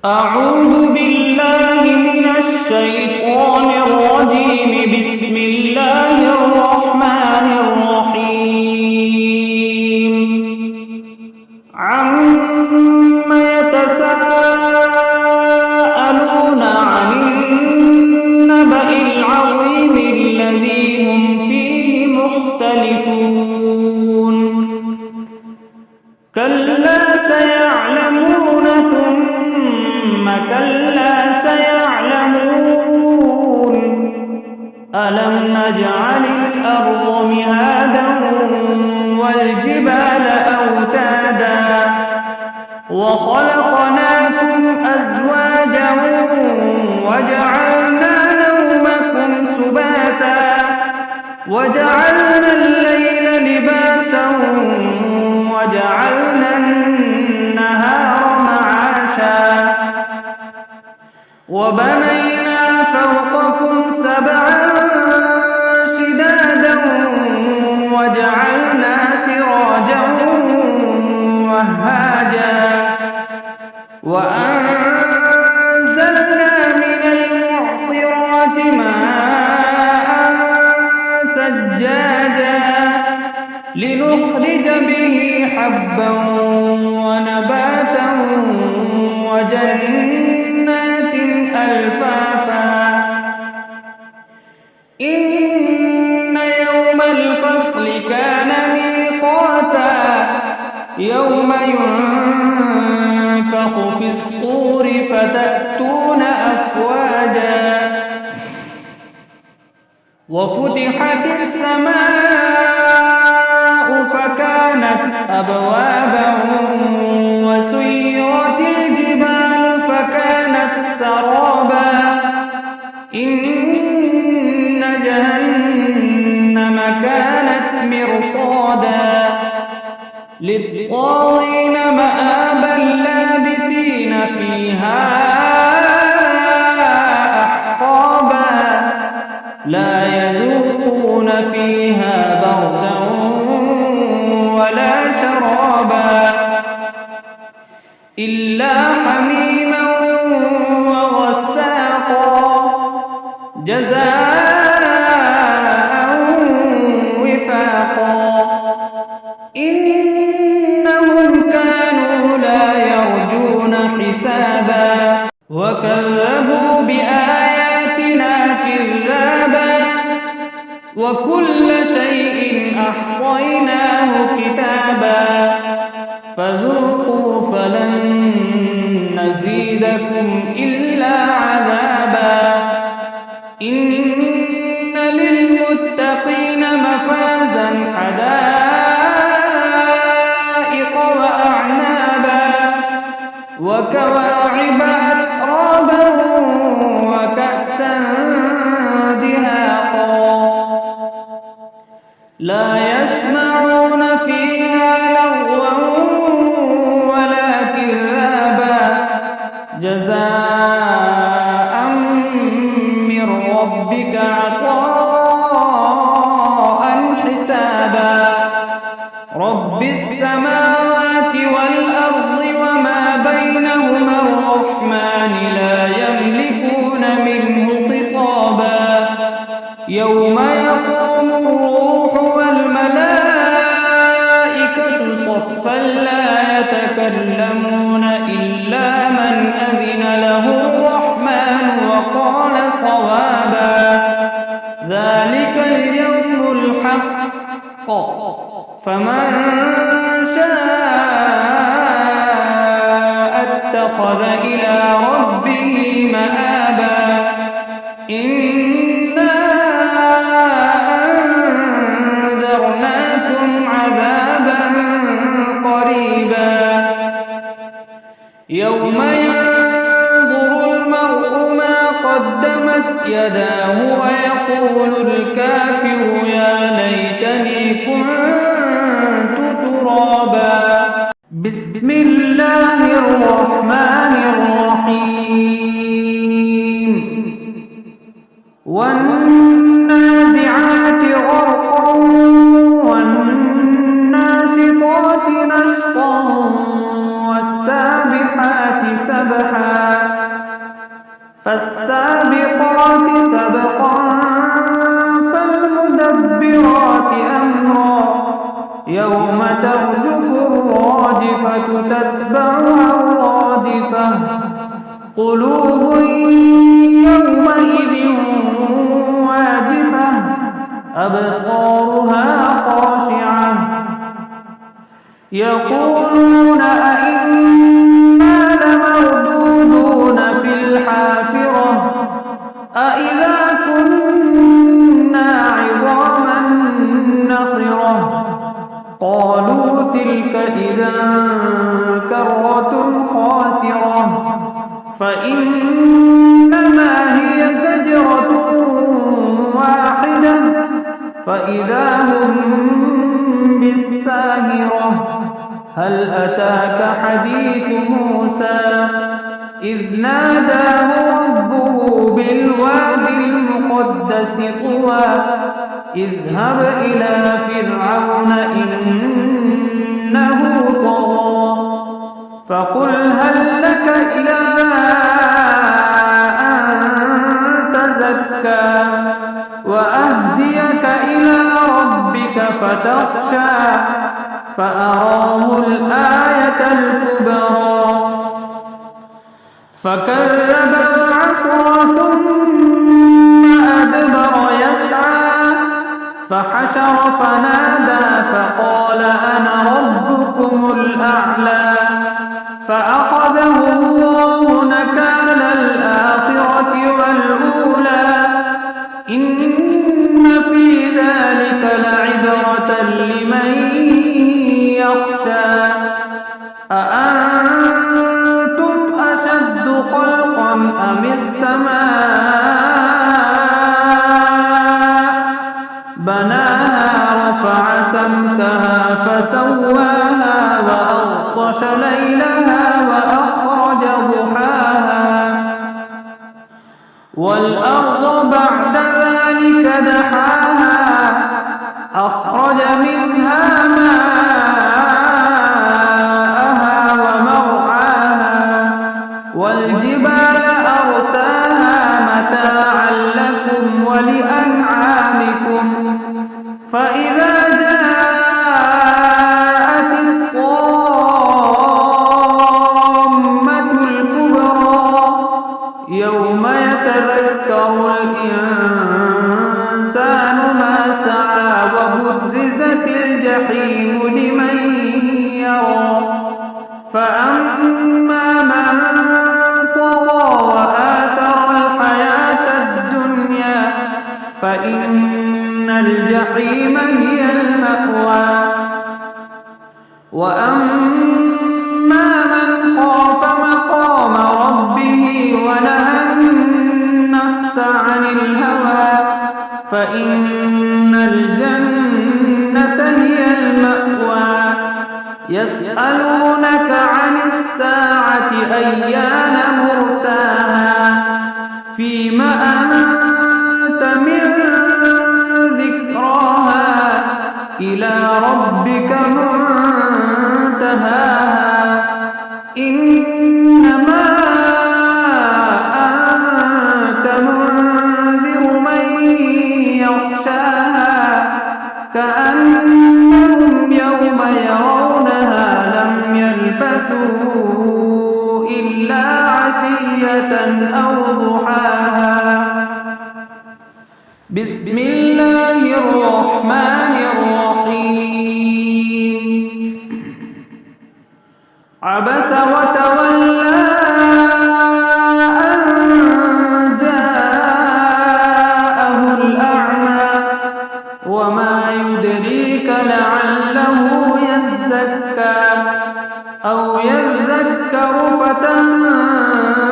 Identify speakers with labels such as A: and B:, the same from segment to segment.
A: أعوذ بالله من الشيطان الرجيم. بسم الله الرحمن الرحيم. عم يتساءلون عن النبأ العظيم الذي هم فيه مختلفون. كلا سيعلمون ثم كلا سيعلمون. ألم نجعل الأرض مهادا والجبال أوتادا وخلقناكم أزواجا وجعلنا نومكم سباتا وجعلنا الليل لباسا وجعلنا النهار معاشا وبنينا فوقكم سبعا شدادا وجعلنا سراجا وهاجا وأنزلنا من المعصرات ماء ثجاجا لنخرج به حبا ونباتا وجنات ألفافا. إن يوم الفصل كان ميقاتا يوم ينفخ في الصور فتأتون أفواجا وفتحت السماء فكانت أبوابا وسيرت الجبال فكانت سرابا. إن جهنم كانت مرصادا للطاغين مآبا لابثين فيها أحقابا لا يذوقون فيها بردا ولا شرابا إلا حميما وغساقا جزاء وفاقا. إنهم كانوا لا يرجون حسابا وكذبوا بآياتنا كذابا وكل شيء أحصيناه كتابا فذوقوا فلن نزيدكم إلا عذابا. إن للمتقين مفازا حدائق وأعنابا وكواعب أترابا وكأسا دهاقا لا يسمعون فيها لغوا ولا كذابا جزاء من ربك عطاء حسابا. رب السماوات والأرض وما بينهما الرحمن لا يملكون منه خطابا. يوم يقوم الروح والملائكة صفا لا يتكلمون إلا من أذن له الرحمن وقال صوابا. ذلك اليوم الحق فمن شاء اتخذ إلى ربه مآبا. إنا أنذرناكم عذابا قريبا يوم ينظر المرء ما قدمت يداه ويقول الكافر يا ليتني كنت ترابا. بسم الله الرحمن الرحيم. والنازعات غرقا والناشطات نشطا والسابحات سبحا سعى فالسابقات سبقا فالمدبرات أمرا يوم ترجف الراجفة تتبعها الرادفة قلوب يومئذ واجفة أبصارها خاشعة يقولون أئنا لمردودون في الحافرة أئذا كنا عظاما نخرة قالوا تلك إذا كرة خاسرة فإنما هي زجرة واحدة فإذا هم بالساهرة هل أتاك حديث موسى إذ ناداه ربه بالواد المقدس طوى اذهب إلى فرعون إنه طغى فقل هل لك إلى أن تزكى وأهديك إلى ربك فتخشى فأراه الآية الكبرى فكذب وعصى ثم أدبر يسعى فحشر فنادى فقال أنا ربكم الأعلى فأخذه الله نكال الآخرة والأولى إن في ذلك لعبرة لمن يخشى أأنتم أشد خلقا أم السماء بناها رفع سمكها فسواها وأغطش ليلها وأخرج ضحاها والأرض بعد ذلك دحاها أخرج منها ماءها ومرعاها والجبال أرساها متاعا لكم ولأنعامكم فإذا جاءت الطامة الكبرى يوم يتذكر الإنسان ما سعى وبرزت الجحيم لمن يرى فأما من طغى وآثر الحياة الدنيا فإن الجحيم هي المأوى وأما من خاف مقام ربه ونهى النفس عن الهوى فإن الجنة هي المأوى يسألونك عن الساعة أيان مرساها فيم أنت من ذكراها إلى ربك منتهاها إنما أنت منذر من يخشاها كأنهم يوم يرونها لم يلبثوا إلا عشية أو ضحاها بسم الله الرحمن الرحيم عبس وتولى أن جاءه الأعمى وما يدريك لعله يزكى أو يذكر فتنفعه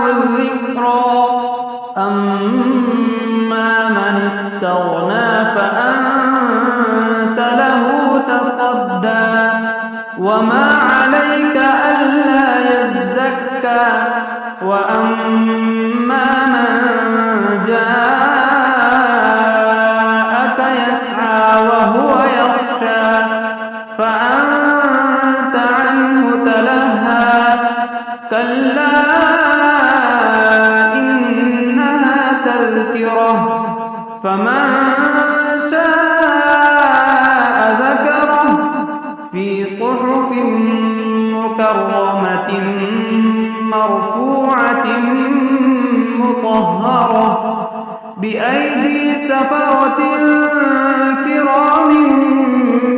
A: الذكرى أما من استغنى فأنت له تصدى وما عليك ألا يزكى وأما من جاءك يسعى وهو يخشى فأنت عنه تلهى كلا إنها تذكرة فمن شاء ذكره في صحف مكرمة مرفوعة مطهرة بأيدي سفرة كرام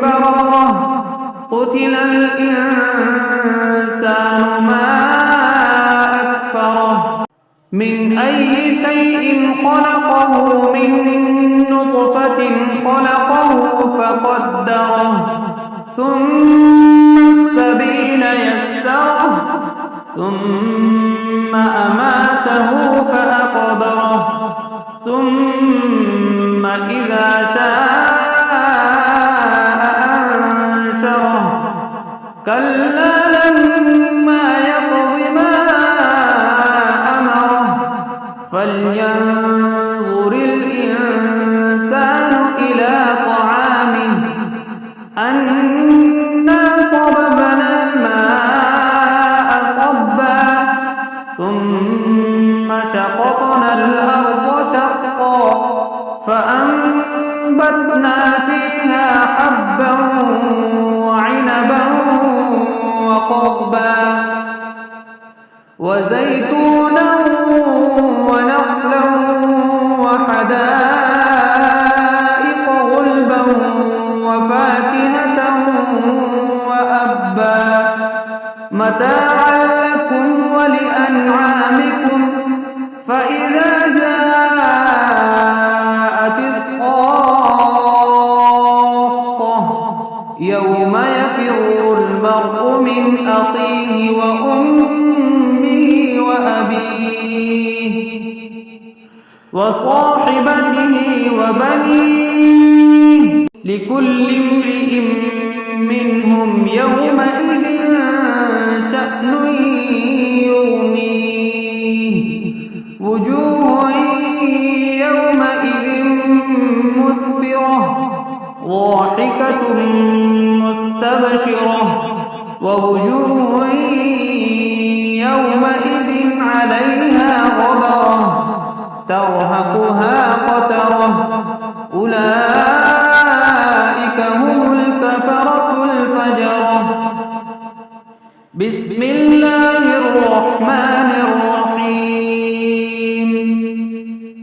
A: بررة قتل الإنسان ما أكفره من أي شيء خلقه من نطفة خلقه فقدره ثم السبيل يسره ثم أماته فأقبره ثم إذا شاء أنشره كلا لما يقض ما أمره فلينظر الإنسان إلى طعامه أنا صببنا الماء صبا ثم شققنا الأرض شقا فأنبتنا فيها حبا وعنبا وقضبا وزيتونا ونخلا وحدائق غلبا وفاكهة وأبا متاعا لكم ولأنعامكم فإذا جاءت الصاخة يوم يفر المرء من أخيه وأمه وأبيه وصاحبته وبنيه لكل امرئ منهم يومئذ شأن يغنيه وجوه يومئذ مسفرة ضاحكة مستبشرة ووجوه يومئذ عليها غبرة ترهقها قترة أولئك هم الكفرة الفجرة بسم الله الرحمن الرحيم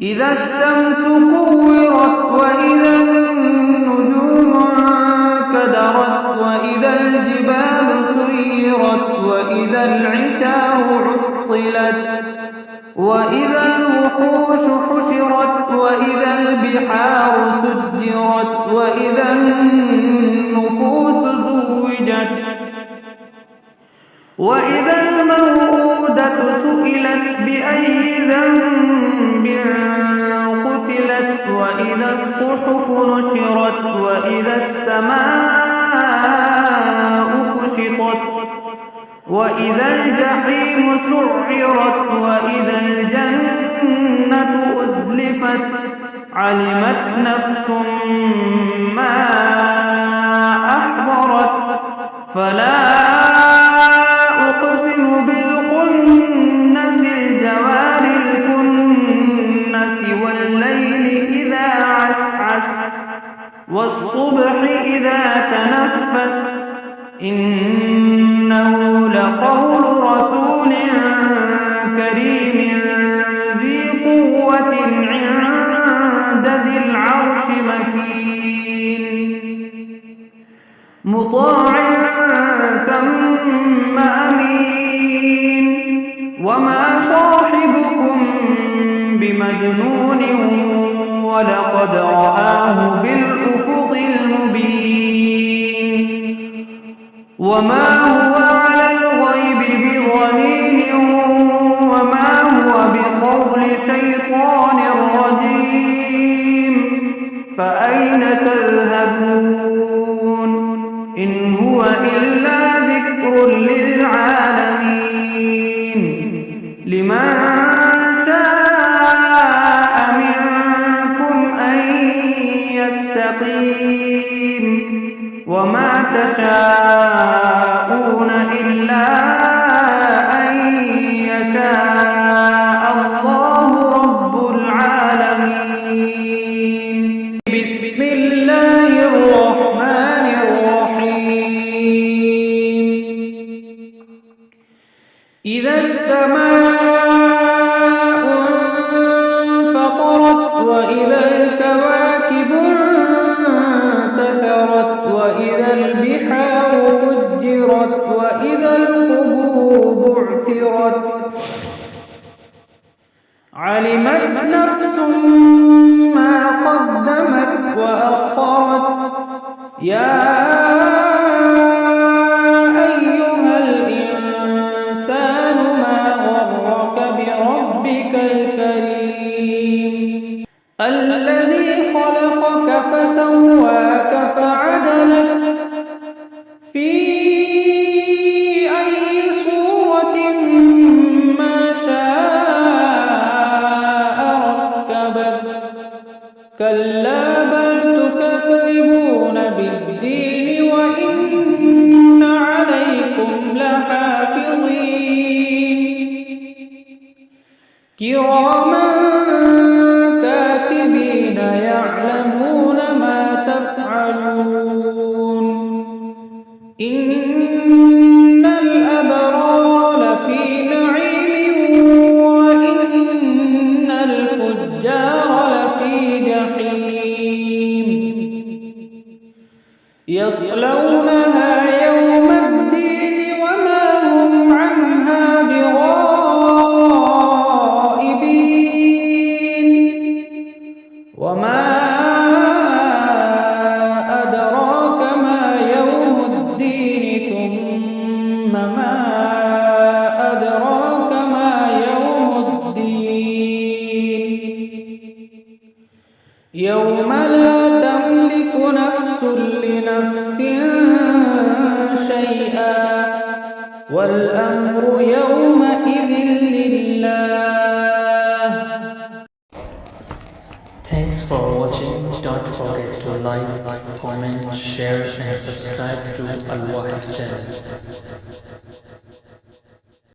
A: إذا الشمس كورت وإذا النجوم انكدرت وإذا الجبال سيرت وإذا العشار عطلت وإذا الوحوش حشرت وإذا البحار سجرت وإذا النفوس زوجت وإذا الموءودة سئلت بأي ذنب قتلت وإذا الصحف نشرت وإذا السماء كشطت وإذا الجحيم سعرت وإذا الجنة أزلفت علمت نفس ما أحضرت فلا أقسم بالخنس الجوار الكنس والليل إذا عسعس والصبح إذا تنفس إنه لقول رسول كريم ذي قوة عند ذي العرش مكين مطاع ثم أمين وما صاحبكم بمجنون ولقد رآه بالأفق المبين وما هو على الغيب بضنين وما هو بقول شيطان رجيم فأين تذهبون إن هو إلا ذكر للعالمين لمن شاء منكم أن يستقيم وما تشاءون إلا أن يشاء شاء الله رب العالمين. بسم الله الرحمن الرحيم. إذا السماء انفطرت وإذا الكواكب انتثرت وإذا البحار فجرت وإذا القبور بعثرت علمت نفس ما قدمت وأخرت يا أيها الإنسان ما غرك بربك الكريم الذي خلقك فسواك فعدلك في أي صورة ما شاء ركبك كلا بل تكذبون بالدين وإن عليكم لحافظين كراما كاتبين يعلمون ما تفعلون إن الأبرار لفي نعيم وإن الفجار لفي جحيم يصلونها يوم الدين وما هم عنها بغائبين وما أدراك ما يوم الدين ثم ما أدراك ما يوم الدين يوم لا تملك نفس لنفس شيئا والأمر يومئذ لله.
B: Thanks for watching. Don't forget to like, comment, share and subscribe to Al Wahid channel.